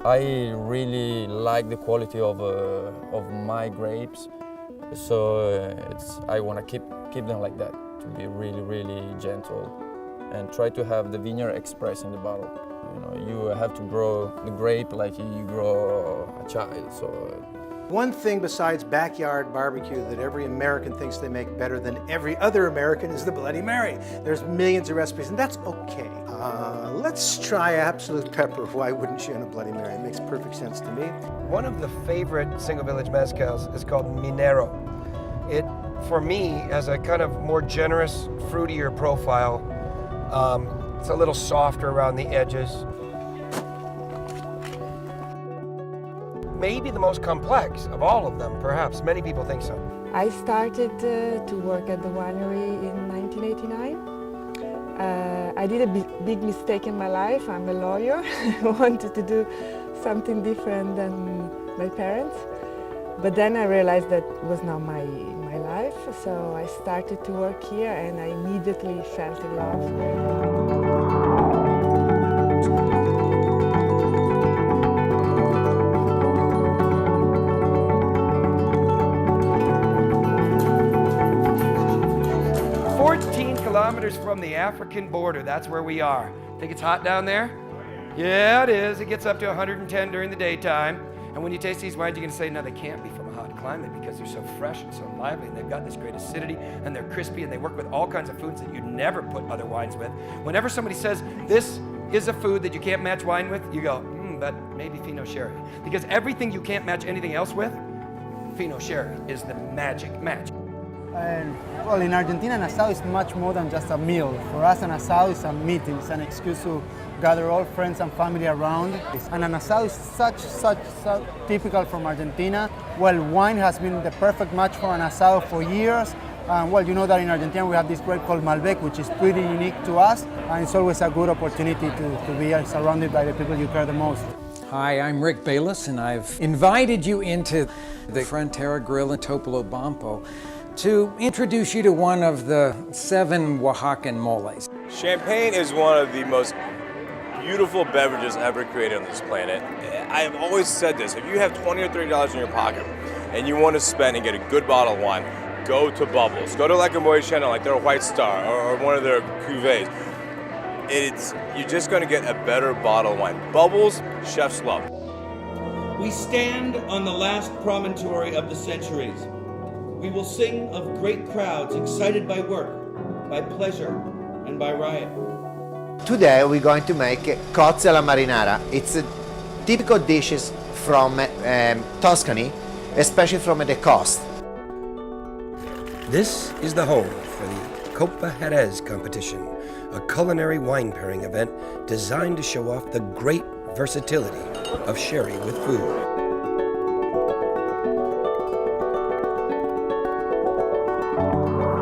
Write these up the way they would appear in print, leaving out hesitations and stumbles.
I really like the quality of my grapes, so I want to keep them like that, to be really gentle, and try to have the vineyard express in the bottle. You know, you have to grow the grape like you grow a child. So. One thing besides backyard barbecue that every American thinks they make better than every other American is the Bloody Mary. There's millions of recipes, and that's okay. Let's try absolute pepper. Why wouldn't you in a Bloody Mary? It makes perfect sense to me. One of the favorite single village mezcals is called Minero. It, for me, has a kind of more generous, fruitier profile. It's a little softer around the edges. Maybe the most complex of all of them, perhaps. Many people think so. I started to work at the winery in 1989. I did a big mistake in my life. I'm a lawyer. I wanted to do something different than my parents. But then I realized that was not my life. So I started to work here and I immediately fell in love. 14 kilometers from the African border, that's where we are. Think it's hot down there? Yeah, it is. It gets up to 110 during the daytime. And when you taste these wines, you're going to say, no, they can't be from a hot climate because they're so fresh and so lively, and they've got this great acidity, and they're crispy, and they work with all kinds of foods that you'd never put other wines with. Whenever somebody says, this is a food that you can't match wine with, you go, but maybe Fino Sherry. Because everything you can't match anything else with, Fino Sherry is the magic match. Well, in Argentina, an asado is much more than just a meal. For us, an asado is a meeting. It's an excuse to gather all friends and family around. And an asado is so typical from Argentina. Well, wine has been the perfect match for an asado for years. Well, you know that in Argentina we have this grape called Malbec, which is pretty unique to us. And it's always a good opportunity to be surrounded by the people you care the most. Hi, I'm Rick Bayless, and I've invited you into the Frontera Grill in Topolobampo to introduce you to one of the 7 Oaxacan moles. Champagne is one of the most beautiful beverages ever created on this planet. I have always said this, if you have $20 or $30 in your pocket and you want to spend and get a good bottle of wine, go to Bubbles. Go to like a Moët Chandon, like their White Star, or one of their cuvées. You're just going to get a better bottle of wine. Bubbles, chef's love. We stand on the last promontory of the centuries. We will sing of great crowds excited by work, by pleasure, and by riot. Today we're going to make cozze alla marinara. It's a typical dishes from Tuscany, especially from the coast. This is the home for the Copa Jerez competition, a culinary wine pairing event designed to show off the great versatility of sherry with food.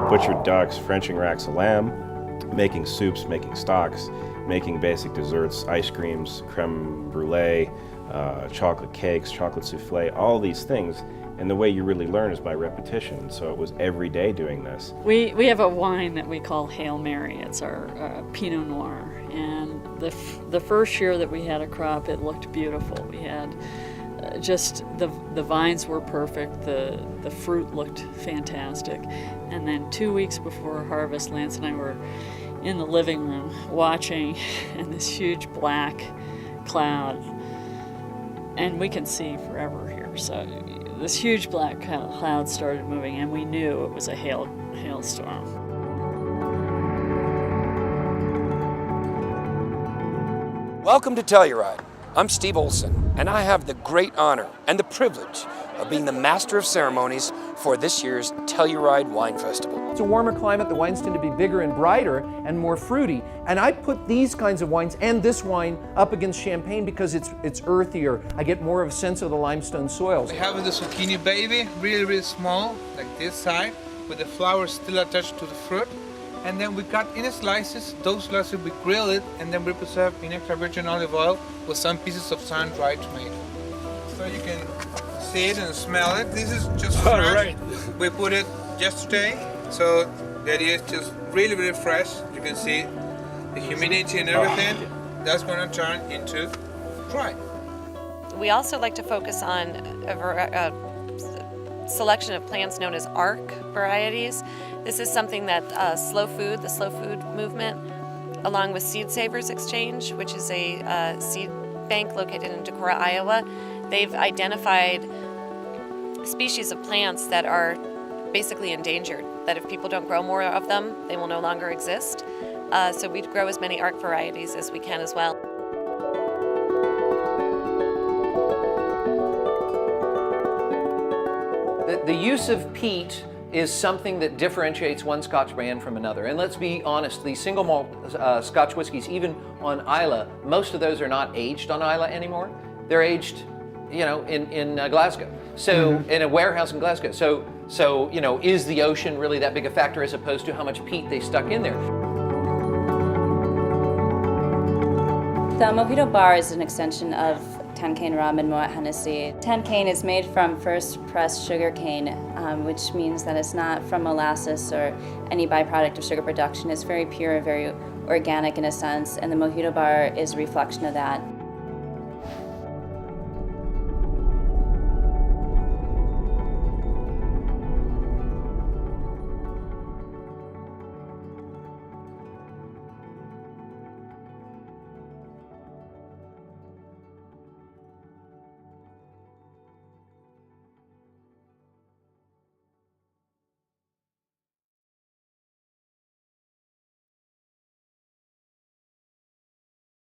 Butchered ducks, Frenching racks of lamb, making soups, making stocks, making basic desserts, ice creams, creme brulee, chocolate cakes, chocolate souffle, all these things. And the way you really learn is by repetition. So it was every day doing this. We have a wine that we call Hail Mary. It's our Pinot Noir. And the first year that we had a crop, it looked beautiful. We had just the vines were perfect, the fruit looked fantastic. And then 2 weeks before harvest, Lance and I were in the living room watching, and this huge black cloud, and we can see forever here. So this huge black cloud started moving, and we knew it was a hailstorm. Welcome to Telluride. I'm Steve Olson, and I have the great honor and the privilege of being the master of ceremonies for this year's Telluride Wine Festival. It's a warmer climate, the wines tend to be bigger and brighter and more fruity. And I put these kinds of wines and this wine up against Champagne because it's earthier. I get more of a sense of the limestone soils. We have the zucchini baby, really small, like this side, with the flowers still attached to the fruit. And then we cut in slices, those slices we grill it, and then we preserve in extra virgin olive oil with some pieces of sun-dried tomato. So you can see it and smell it. This is just fresh. Right. We put it yesterday, so the idea is just really fresh. You can see the humidity and everything. That's going to turn into dry. We also like to focus on a selection of plants known as ARC varieties. This is something that the slow food movement, along with Seed Savers Exchange, which is a seed bank located in Decorah, Iowa, they've identified species of plants that are basically endangered, that if people don't grow more of them, they will no longer exist. So we grow as many ARC varieties as we can as well. The use of peat is something that differentiates one Scotch brand from another. And let's be honest, these single malt Scotch whiskies, even on Islay, most of those are not aged on Islay anymore. They're aged, in Glasgow. So in a warehouse in Glasgow. So is the ocean really that big a factor as opposed to how much peat they stuck in there? The Mojito Bar is an extension of Tan Cane Rum and Moet Hennessy. Tan Cane is made from first pressed sugar cane, which means that it's not from molasses or any byproduct of sugar production. It's very pure, very organic in a sense, and the Mojito Bar is a reflection of that.